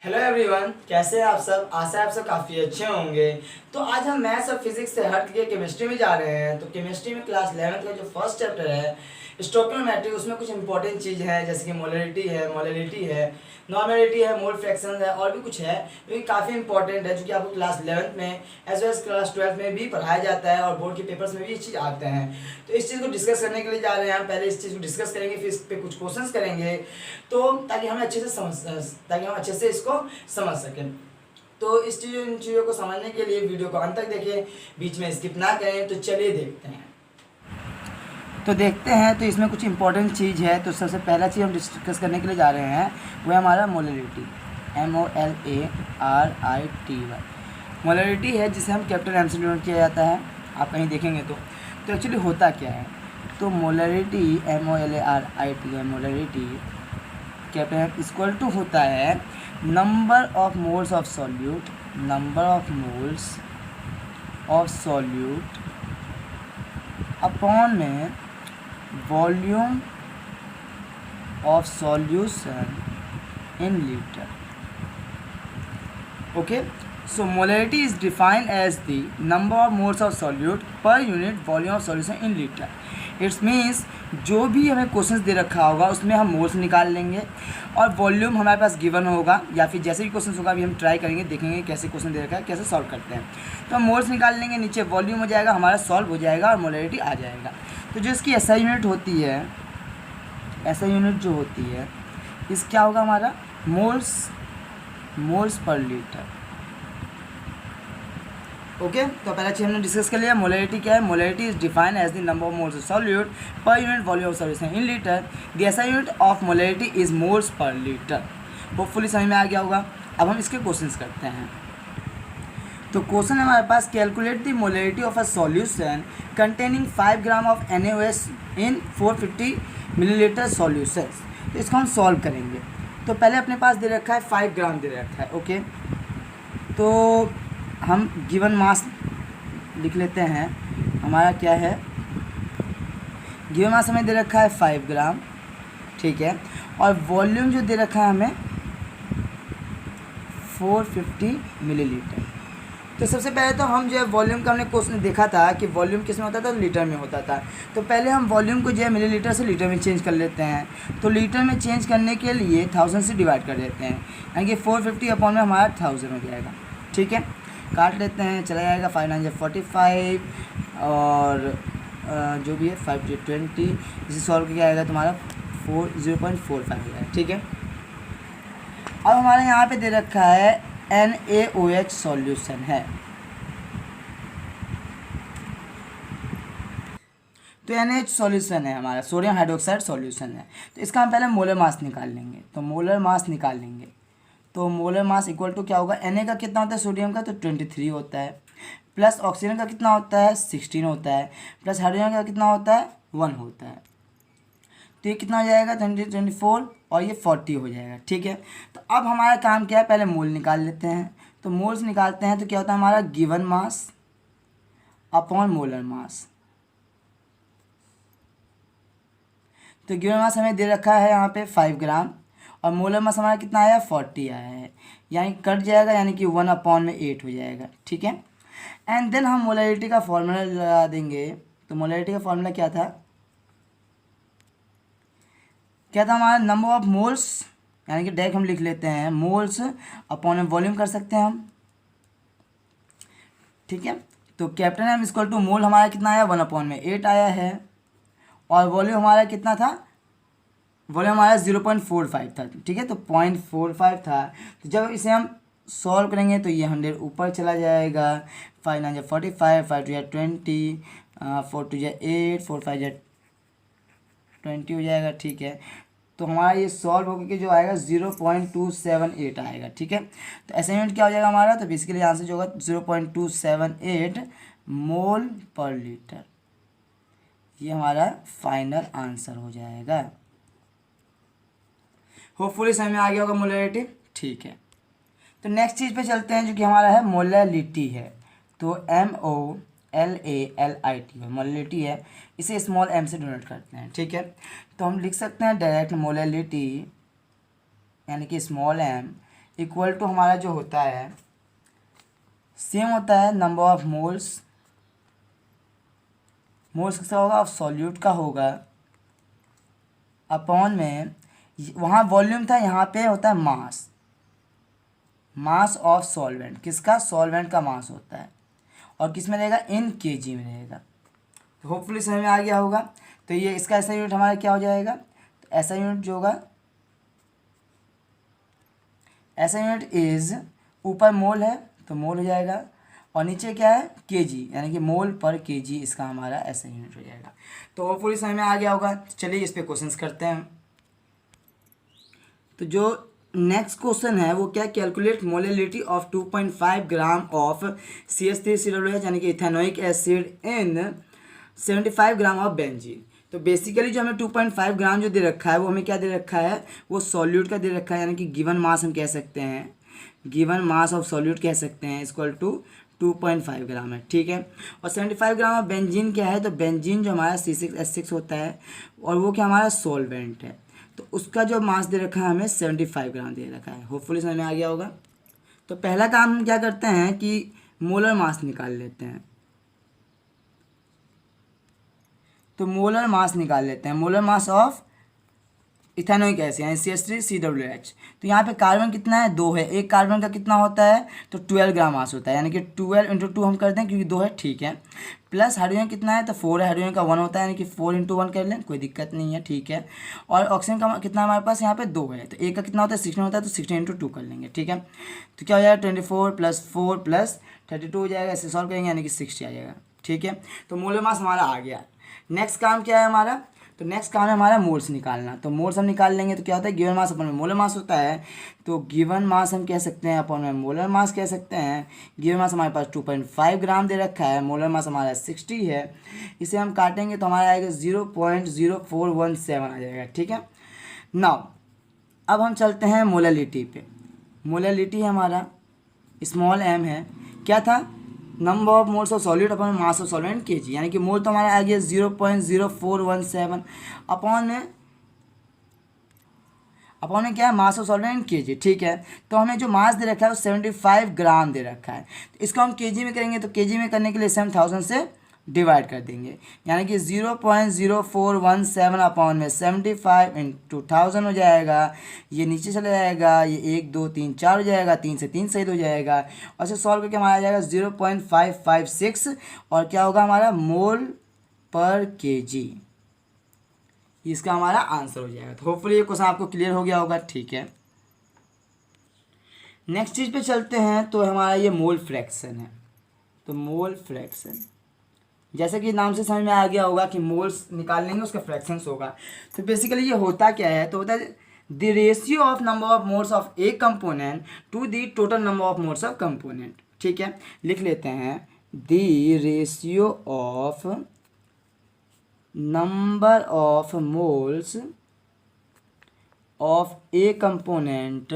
Hello everyone, कैसे हैं आप सब। आशा है आप सब काफ़ी अच्छे होंगे। तो आज हम मैथ्स और फिजिक्स से हट के केमिस्ट्री में जा रहे हैं। तो केमिस्ट्री में क्लास 11th का जो फर्स्ट चैप्टर है स्टोइकियोमेट्री, उसमें कुछ इंपॉर्टेंट चीज़ है जैसे कि मोलरिटी है, मोलैलिटी है, नॉर्मेलिटी है, मोल फ्रैक्शन है और भी कुछ है जो कि काफ़ी इंपॉर्टेंट है, जो कि आपको क्लास 11th में as well as class 12th में भी पढ़ाया जाता है और बोर्ड के पेपर्स में भी ये चीज़ आते हैं। तो इस चीज़ को डिस्कस करने के लिए जा रहे हैं हम। पहले इस चीज़ को डिस्कस करेंगे, फिर इस पर कुछ क्वेश्चंस करेंगे, तो ताकि हम अच्छे से इसको समझ सकें। तो इन चीज़ों को समझने के लिए वीडियो को अंत तक देखें, बीच में स्किप ना करें। तो चलिए देखते हैं। तो इसमें कुछ इंपॉर्टेंट चीज़ है। तो सबसे पहला चीज़ हम डिस्कस करने के लिए जा रहे हैं वो है हमारा मोलरिटी, MOLARITY। मोलरिटी है जिसे हम कैपिटल M से डिनोट किया जाता है, आप कहीं देखेंगे तो एक्चुअली होता क्या है। तो मोलरिटी MOLARITY है, मोलरिटी कैपिटल इक्वल टू होता है number of moles of solute, number of moles of solute upon में volume of solution in litre. Okay, so molarity is defined as the number of moles of solute per unit volume of solution in liter. It's means जो भी हमें questions दे रखा होगा उसमें हम moles निकाल लेंगे और वॉल्यूम हमारे पास गिवन होगा, या फिर जैसे भी क्वेश्चन होगा अभी हम ट्राई करेंगे, देखेंगे कैसे क्वेश्चन दे रखा है, कैसे सॉल्व करते हैं। तो हम मोल्स निकाल लेंगे, नीचे वॉल्यूम हो जाएगा, हमारा सॉल्व हो जाएगा और मोलरिटी आ जाएगा। तो जो इसकी एसआई यूनिट होती है, एसआई यूनिट जो होती है इस क्या होगा हमारा मोल्स पर लीटर। ओके, तो पहला चीज हमने डिस्कस कर लिया। मोलरिटी क्या है? Molarity is defined as the number of moles of solute per unit volume of solution in litre. The SI unit of molarity is moles per litre. Hopefully समझ में आ गया होगा। अब हम इसके क्वेश्चंस करते हैं। तो क्वेश्चन है हमारे पास, calculate the molarity of a solution containing 5 gram of NaOH in 450 millilitre solution. तो इसको हम सॉल्व करेंगे। तो पहले अपने पास दे रखा है 5 ग्राम दे रखा है। ओके, तो हम गिवन मास लिख लेते हैं। हमारा क्या है, गिवन मास हमें दे रखा है 5 ग्राम, ठीक है। और वॉल्यूम जो दे रखा है हमें 450 मिलीलीटर। तो सबसे पहले तो हम जो है वॉल्यूम का हमने क्वेश्चन देखा था कि वॉल्यूम किस में होता था, लीटर में होता था। तो पहले हम वॉल्यूम को जो है मिलीलीटर से लीटर में चेंज कर लेते हैं। तो लीटर में चेंज करने के लिए 1000 से डिवाइड कर देते हैं, यानी कि 450 अपॉन में हमारा 1000 हो जाएगा, ठीक है। काट लेते हैं, चला जाएगा 5 9 45 और जो भी है 5 20, इसे सॉल्व किया जाएगा तुम्हारा 0.45 हो जाएगा, ठीक है। अब हमारे यहाँ पे दे रखा है NaOH सॉल्यूशन है। तो NaOH सॉल्यूशन है हमारा, सोडियम हाइड्रोक्साइड सॉल्यूशन है। तो इसका हम पहले मोलर मास निकाल लेंगे। तो मोलर मास निकाल लेंगे, तो मोलर मास इक्वल टू क्या होगा, Na का कितना होता है सोडियम का, तो 23 होता है, प्लस ऑक्सीजन का कितना होता है 16 होता है, प्लस हाइड्रोजन का कितना होता है 1 होता है। तो ये कितना हो जाएगा 24 और ये 40 हो जाएगा, ठीक है। तो अब हमारा काम क्या है, पहले मोल निकाल लेते हैं। तो मोल्स निकालते हैं तो क्या होता है हमारा given mass upon molar mass. तो गिवन मास हमें दे रखा है यहाँ पे 5 ग्राम और मोलर मास हमारा कितना आया 40 आया है, यानी कट जाएगा, यानी कि 1/8 हो जाएगा, ठीक है। एंड देन हम मोलरिटी का फॉर्मूला लगा देंगे। तो मोलरिटी का फॉर्मूला क्या था हमारा नंबर ऑफ मोल्स, यानी कि डायरेक्ट हम लिख लेते हैं मोल्स अपॉन वॉल्यूम कर सकते हैं हम, ठीक है। तो कैपिटल M इक्वल टू मोल हमारा कितना आया 1/8 आया है और वॉल्यूम हमारा कितना था, वॉल्यूम हमारा 0.45 था, ठीक है। तो 0.45 था। तो जब इसे हम सॉल्व करेंगे तो ये 100 ऊपर चला जाएगा, 5 9 45, 5 2 20, 4 2 8, 4 5 20 हो जाएगा, ठीक है। तो हमारा ये सॉल्व होकर के जो आएगा 0.278 आएगा, ठीक है। तो असाइनमेंट क्या हो जाएगा हमारा, तो बेसिकली आंसर जो होगा 0.278 मोल पर लीटर। ये हमारा फाइनल आंसर हो जाएगा। होपफुली समझ में आ गया होगा मोलरिटी, ठीक है। तो नेक्स्ट चीज़ पे चलते हैं जो कि हमारा है मोलैलिटी है। तो MOLALIT मोलैलिटी है, इसे स्मॉल m से डिनोट करते हैं, ठीक है। तो हम लिख सकते हैं डायरेक्ट मोलैलिटी यानी कि स्मॉल m इक्वल टू हमारा जो होता है सेम होता है नंबर ऑफ मोल्स, मोल्स किसका होगा, ऑफ सॉल्यूट का होगा, अपॉन में वहाँ वॉल्यूम था, यहाँ पे होता है मास, मास ऑफ सॉल्वेंट, किसका, सॉल्वेंट का मास होता है, और किस में रहेगा, इन केजी में रहेगा। तो होपफुली समझ में आ गया होगा। तो ये इसका ऐसा यूनिट हमारा क्या हो जाएगा, तो ऐसा यूनिट जो होगा, ऐसा यूनिट इज, ऊपर मोल है तो मोल हो जाएगा, और नीचे क्या है, केजी, यानी कि मोल पर केजी, इसका हमारा ऐसा यूनिट हो जाएगा। तो होपफुली समझ में आ गया होगा। चलिए इस पे क्वेश्चंस करते हैं। तो जो नेक्स्ट क्वेश्चन है वो क्या, calculate molality of 2.5 gram of CH3COOH यानी कि ethanoic acid in 75 gram of benzene. तो बेसिकली जो हमें 2.5 ग्राम जो दे रखा है वो हमें क्या दे रखा है, वो सॉल्यूट का दे रखा है, यानी कि गिवन मास हम कह सकते हैं, गिवन मास ऑफ सॉल्यूट कह सकते हैं, इक्वल टू 2.5 ग्राम है, ठीक है। और 75 ग्राम ऑफ बेंजीन क्या है, तो बेंजीन जो हमारा C6H6 होता है, और वो क्या हमारा सॉल्वेंट है, तो उसका जो मास दे रखा है हमें 75 ग्राम दे रखा है। होपफुली समझ में आ गया होगा। तो पहला काम हम क्या करते हैं कि मोलर मास निकाल लेते हैं। तो मोलर मास निकाल लेते हैं, molar mass of ethanoic acid यानी CH3COOH। तो यहाँ पे कार्बन कितना है, 2 है, एक कार्बन का कितना होता है, तो 12 ग्राम मास होता है, यानी कि 12 इंटू 2 हम करते हैं क्योंकि 2 है, ठीक है। प्लस हाइड्रोजन कितना है, तो 4 है, हाइड्रोजन का 1 होता है, यानी कि 4 इंटू 1 कर लें, कोई दिक्कत नहीं है, ठीक है। और ऑक्सीजन का कितना हमारे पास यहाँ पे 2 है, तो एक का कितना होता है, 16 होता है, तो 16 इंटू 2 कर लेंगे, ठीक है। तो क्या हो जाएगा, 24 + 4 + 32 हो जाएगा, इसे सॉल्व करेंगे यानी कि 60 आ जाएगा, ठीक है। तो मोलर मास हमारा आ गया। नेक्स्ट काम क्या है हमारा, तो नेक्स्ट काम है हमारा मोल्स निकालना। तो मोल्स हम निकाल लेंगे तो क्या होता है, गिवन मास अपन में मोलर मास होता है, तो गिवन मास हम कह सकते हैं अपन में मोलर मास कह सकते हैं। गिवन मास हमारे पास 2.5 ग्राम दे रखा है, मोलर मास हमारा 60 है, इसे हम काटेंगे तो हमारा आएगा 0.0417 आ जाएगा, ठीक है। नाउ अब हम चलते हैं मोलैलिटी पे। मोलैलिटी हमारा स्मॉल m है, क्या था, number of moles of solute upon mass of solvent KG, यानी कि मोल तो हमारा आ गया 0.0417 अपॉन में क्या है, मास ऑफ सॉल्वेंट केजी, ठीक है। तो हमें जो मास दे रखा है वो 75 ग्राम दे रखा है, तो इसको हम केजी में करेंगे, तो केजी में करने के लिए 1000 से डिवाइड कर देंगे, यानी कि 0.0417 अपॉन में 75 इंटू 1000 हो जाएगा, ये नीचे चला जाएगा, ये 1 2 3 4 हो जाएगा, 3 से 3 सही हो जाएगा, और इसे सॉल्व करके हमारा आ जाएगा 0.556, और क्या होगा हमारा, मोल पर केजी, इसका हमारा आंसर हो जाएगा। तो होपफुली ये क्वेश्चन आपको क्लियर हो गया होगा, ठीक है। नेक्स्ट चीज़ पे चलते हैं, तो हमारा ये मोल फ्रैक्शन है। तो मोल फ्रैक्शन जैसे कि नाम से समझ में आ गया होगा कि मोल्स निकाल लेंगे उसका फ्रैक्शंस होगा। तो बेसिकली ये होता क्या है, तो होता है the ratio of number of moles of a component to the total number of moles of component, ठीक है। लिख लेते हैं, the ratio of number of moles of a component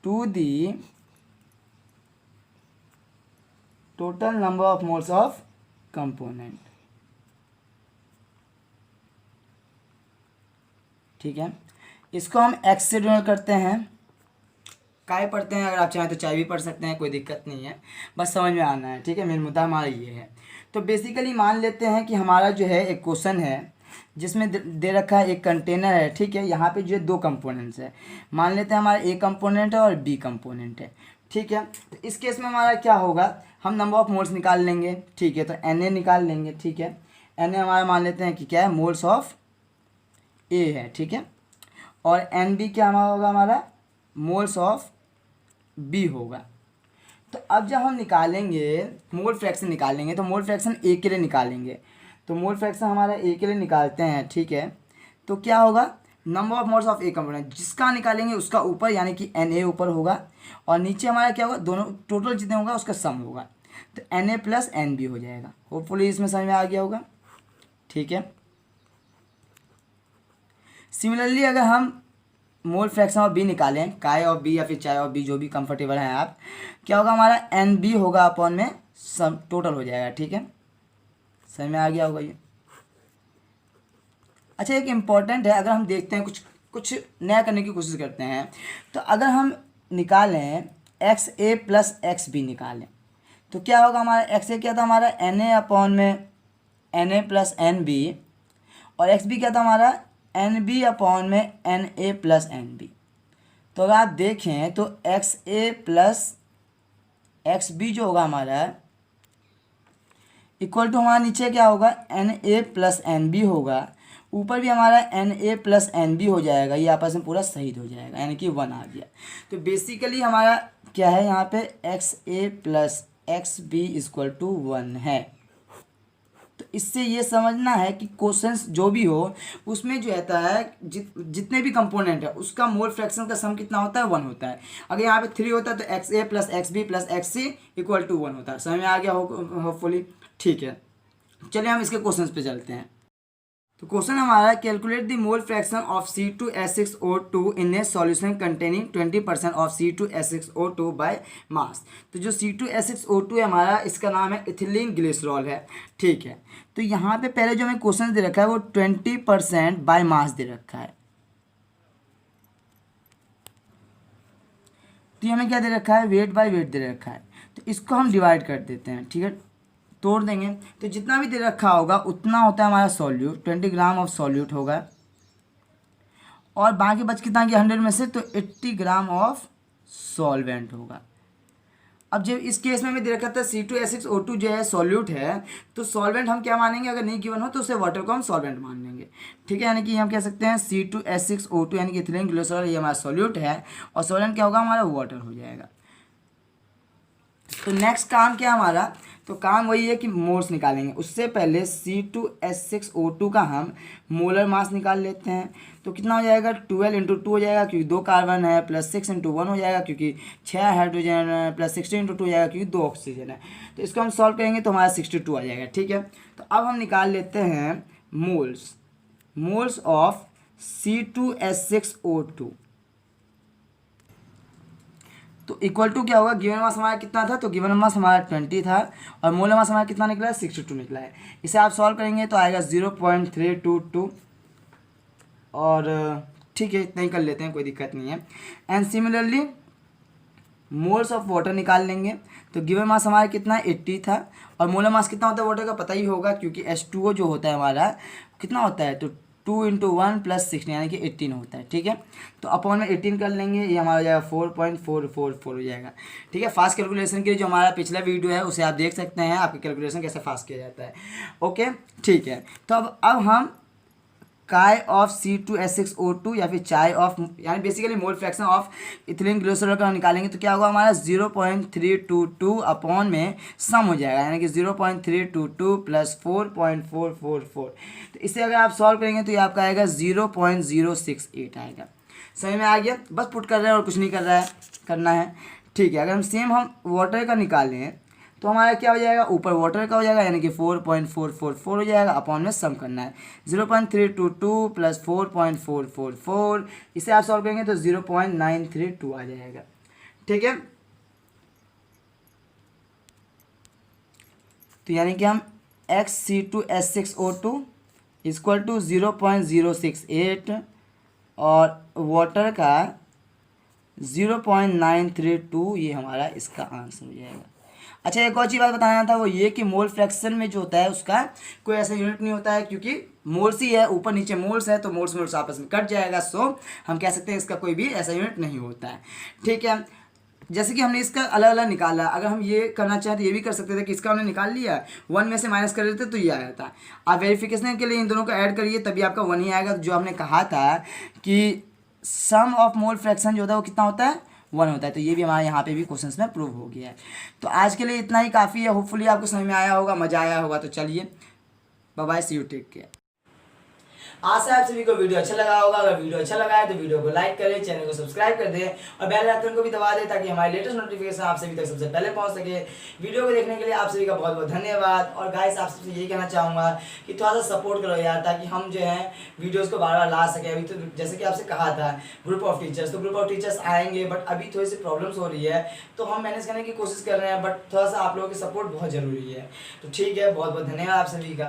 to the total number of moles of component, ठीक है। इसको हम x से डिनोट करते हैं, काय पढ़ते हैं, अगर आप चाहें तो चाय भी पढ़ सकते हैं, कोई दिक्कत नहीं है, बस समझ में आना है, ठीक है। मेन मुद्दा हमारा ये है। तो बेसिकली मान लेते हैं कि हमारा जो है एक क्वेश्चन है जिसमें दे रखा है एक कंटेनर है, ठीक है। यहाँ पे जो है 2 कंपोनेंट्स है, मान लेते हैं हमारा ए कंपोनेंट है और बी कंपोनेंट है, ठीक है। तो इस केस में हमारा क्या होगा, हम नंबर ऑफ मोल्स निकाल लेंगे, ठीक है। तो Na निकाल लेंगे, ठीक है। Na हमारा मान लेते हैं कि क्या है, मोल्स ऑफ ए है, ठीक है। और Nb क्या हमारा होगा, हमारा मोल्स ऑफ बी होगा। तो अब जब हम निकालेंगे मोल फ्रैक्शन निकालेंगे, तो मोल फ्रैक्शन ए के लिए निकालेंगे, तो मोल फ्रैक्शन हमारा ए के लिए निकालते हैं, ठीक है। तो क्या होगा, number of moles of a component जिसका निकालेंगे उसका ऊपर यानी कि Na ऊपर होगा, और नीचे हमारा क्या होगा, दोनों टोटल जितने होगा उसका सम होगा, तो Na + Nb हो जाएगा। होपफुली इसमें समझ में आ गया होगा, ठीक है। सिमिलरली अगर हम मोल फ्रैक्शन ऑफ बी निकालें, काय ऑफ बी या फिर चाय ऑफ बी, जो भी कंफर्टेबल हैं आप, क्या होगा, हमारा Nb होगा अपॉन में सम टोटल हो जाएगा, ठीक है। समझ में आ गया होगा ये। अच्छा, एक इम्पॉर्टेंट है, अगर हम देखते हैं कुछ नया करने की कोशिश करते हैं, तो अगर हम निकालें x A plus X B निकालें तो क्या होगा हमारा। एक्स ए क्या था हमारा एन ए अपॉन में N A plus N B, और एक्स बी क्या था हमारा एन बी अपॉन में N A plus N B. तो अगर आप देखें तो X A plus X B जो होगा हमारा इक्वल टू हमारा नीचे क्या होगा N A plus N B होगा, ऊपर भी हमारा N A plus N B हो जाएगा, ये आपस में पूरा सही हो जाएगा, यानी कि 1 आ गया। तो बेसिकली हमारा क्या है यहाँ पे X A plus X B equal to 1 है। तो इससे ये समझना है कि क्वेश्चंस जो भी हो उसमें जो रहता है जितने भी कंपोनेंट है उसका मोल फ्रैक्शन का सम कितना होता है 1 होता है। अगर यहाँ पे 3 होता है तो X A plus X B plus X C equal to 1 होता है। समझ में आ गया होपफुली, ठीक है। चलिए हम इसके क्वेश्चंस पे चलते हैं। तो क्वेश्चन हमारा calculate the mole fraction of C2H6O2 in A solution containing 20% of C2H6O2 by mass. तो जो C2H6O2 है हमारा, इसका नाम है इथिलीन ग्लिसरॉल है, ठीक है। तो यहाँ पे पहले जो हमें क्वेश्चन दे रखा है वो 20% बाय मास दे रखा है। तो हमें क्या दे रखा है वेट बाय वेट दे रखा है। तो इसको हम डिवाइड कर देते हैं, ठीक है, तोड़ देंगे। तो जितना भी दे रखा होगा उतना होता है हमारा सॉल्यूट, 20 ग्राम ऑफ सॉल्यूट होगा, और बाकी बच कितना गया 100 में से, तो 80 ग्राम ऑफ सॉल्वेंट होगा। अब जब इस केस में हमें दे रखा था C2H6O2 जो है सॉल्यूट है, तो सॉल्वेंट हम क्या मानेंगे, अगर नहीं गिवन हो तो उसे वाटर को हम सॉल्वेंट मान लेंगे, ठीक है। यानी कि हम कह सकते हैं C2H6O2 यानी कि इथिलीन ग्लिसरॉल ये हमारा सॉल्यूट है, और सॉल्वेंट क्या होगा हमारा वाटर हो जाएगा। तो नेक्स्ट काम क्या हमारा, तो काम वही है कि मोल्स निकालेंगे। उससे पहले C2H6O2 का हम मोलर मास निकाल लेते हैं। तो कितना हो जाएगा 12 इंटू 2 हो जाएगा क्योंकि 2 कार्बन है, प्लस 6 इंटू 1 हो जाएगा क्योंकि 6 हाइड्रोजन है, प्लस 16 इंटू 2 हो जाएगा क्योंकि 2 ऑक्सीजन है। तो इसको हम सॉल्व करेंगे तो हमारा 62 आ जाएगा, ठीक है। तो अब हम निकाल लेते हैं मोल्स ऑफ C2H6O2। तो इक्वल टू क्या होगा, गिवन मास हमारा कितना था, तो गिवन मास हमारा 20 था, और मोलर मास हमारा कितना निकला है 62 निकला है। इसे आप सॉल्व करेंगे तो आएगा 0.322, और ठीक है इतना ही कर लेते हैं, कोई दिक्कत नहीं है। And similarly moles of water निकाल लेंगे। तो गिवन मास हमारा कितना 80 था, और मोलर मास कितना होता है वाटर का पता ही होगा क्योंकि H2O जो होता है हमारा कितना होता है, तो 2 इंटू 1 प्लस 16 यानी कि 18 होता है, ठीक है। तो अपॉन में 18 कर लेंगे, ये हमारा हो जाएगा 4.444 हो जाएगा, ठीक है। फास्ट कैलकुलेशन के लिए जो हमारा पिछला वीडियो है उसे आप देख सकते हैं, आपकी कैलकुलेशन कैसे फास्ट किया जाता है, ओके, ठीक है। तो अब हम काय ऑफ C2H6O2 या फिर चाय ऑफ, यानी basically mole fraction of ethylene glycerol का निकालेंगे। तो क्या होगा हमारा 0.322 अपॉन में सम हो जाएगा, यानी कि 0.322 प्लस 4.444। तो इसे अगर आप सॉल्व करेंगे तो ये आपका आएगा 0.068 आएगा। समझ में आ गया, बस पुट कर रहे हैं और कुछ नहीं करना है, ठीक है। अगर हम वाटर का निकालें तो हमारा क्या हो जाएगा, ऊपर वाटर का हो जाएगा यानी कि 4.444 हो जाएगा, अपॉन में सम करना है 0.322 प्लस 4.444। इसे आप सॉल्व करेंगे तो 0.932 आ जाएगा, ठीक है। तो यानी कि हम XC2H6O2 इक्वल टू 0.068 और वाटर का 0.932, ये हमारा इसका आंसर हो जाएगा। अच्छा, एक और चीज़ बात बताना था, वो ये कि मोल फ्रैक्शन में जो होता है उसका कोई ऐसा यूनिट नहीं होता है, क्योंकि मोल्स ही है, ऊपर नीचे मोल्स है, तो मोल्स आपस में कट जाएगा। सो हम कह सकते हैं इसका कोई भी ऐसा यूनिट नहीं होता है, ठीक है। जैसे कि हमने इसका अलग अलग निकाला, अगर हम ये करना चाहें तो ये भी कर सकते थे कि इसका हमने निकाल लिया, 1 में से माइनस कर देते तो ये आया था। आप वेरिफिकेशन के लिए इन दोनों को ऐड करिए तभी आपका 1 ही आएगा। जो हमने कहा था कि सम ऑफ मोल फ्रैक्शन जो होता है वो कितना होता है 1 होता है, तो ये भी हमारे यहाँ पे भी क्वेश्चंस में प्रूव हो गया है। तो आज के लिए इतना ही काफ़ी है, होपफुली आपको समझ में आया होगा, मज़ा आया होगा। तो चलिए bye bye, see you, take care. आशा है आप सभी को वीडियो अच्छा लगा होगा। अगर वीडियो अच्छा लगा है तो वीडियो को लाइक करें, चैनल को सब्सक्राइब कर दें और बेल आइकन को भी दबा दें ताकि हमारे लेटेस्ट नोटिफिकेशन आप सभी तक सबसे पहले पहुंच सके। वीडियो को देखने के लिए आप सभी का बहुत बहुत धन्यवाद। और गाइस, आप सबसे यही कहना चाहूँगा कि थोड़ा सा सपोर्ट करो यार, ताकि हम जो है वीडियोज़ को बार बार ला सकें। अभी तो जैसे कि आपसे कहा था ग्रुप ऑफ टीचर्स, तो ग्रुप ऑफ टीचर्स आएंगे, बट अभी थोड़ी सी प्रॉब्लम्स हो रही है, तो हम मैनेज करने की कोशिश कर रहे हैं, बट थोड़ा सा आप लोगों की सपोर्ट बहुत ज़रूरी है। तो ठीक है, बहुत बहुत धन्यवाद आप सभी का।